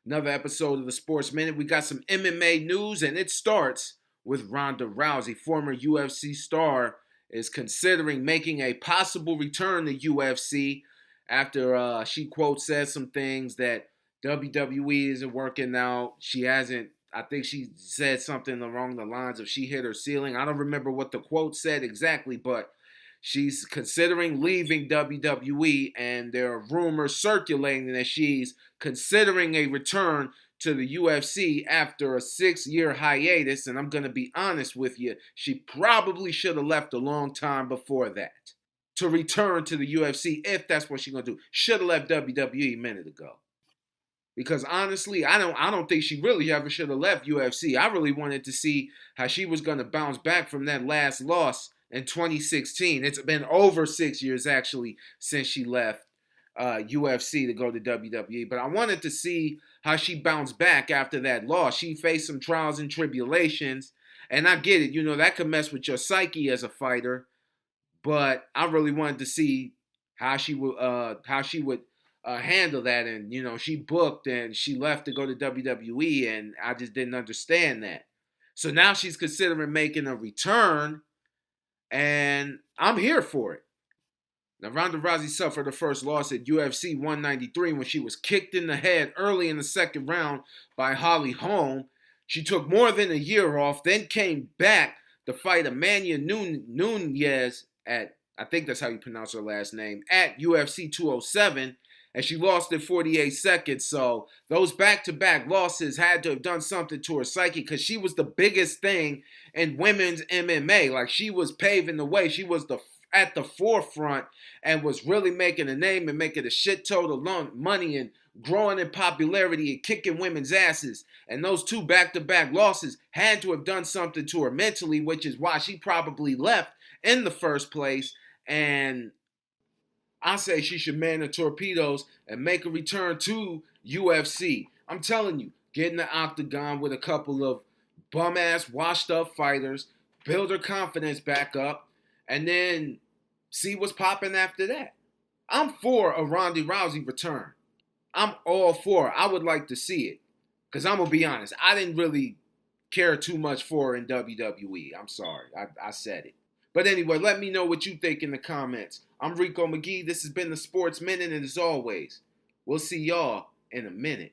Another episode of the Sports Minute. We got some MMA news, and it starts with Ronda Rousey, former UFC star, is considering making a possible return to UFC after she, quote, said some things that WWE isn't working out. She hasn't, I think she said something along the lines of she hit her ceiling. I don't remember what the quote said exactly, but she's considering leaving WWE, and there are rumors circulating that she's considering a return to the UFC after a 6-year hiatus. And I'm going to be honest with you, she probably should have left a long time before that to return to the UFC if that's what she's going to do. Should have left WWE a minute ago. Because honestly, I don't think she really ever should have left UFC. I really wanted to see how she was going to bounce back from that last loss in 2016. It's been over 6 years actually since she left UFC to go to WWE. But I wanted to see how she bounced back after that loss. She faced some trials and tribulations, and I get it. You know, that could mess with your psyche as a fighter. But I really wanted to see how she would handle that. And you know, she booked and she left to go to WWE, and I just didn't understand that. So now she's considering making a return, and I'm here for it. Now, Ronda Rousey suffered her first loss at UFC 193 when she was kicked in the head early in the second round by Holly Holm. She took more than a year off, then came back to fight Amanda Nunes at, I think that's how you pronounce her last name, at UFC 207, and she lost in 48 seconds. So those back-to-back losses had to have done something to her psyche, because she was the biggest thing in women's MMA. Like, she was paving the way. She was at the forefront and was really making a name and making a shit ton of money and growing in popularity and kicking women's asses. And those two back-to-back losses had to have done something to her mentally, which is why she probably left in the first place. And I say she should man the torpedoes and make a return to UFC. I'm telling you, get in the Octagon with a couple of bum-ass, washed-up fighters, build her confidence back up, and then see what's popping after that. I'm for a Ronda Rousey return. I'm all for it. I would like to see it. Because I'm going to be honest, I didn't really care too much for her in WWE. I'm sorry. I said it. But anyway, let me know what you think in the comments. I'm Rico McGee. This has been the Sports Minute, and as always, we'll see y'all in a minute.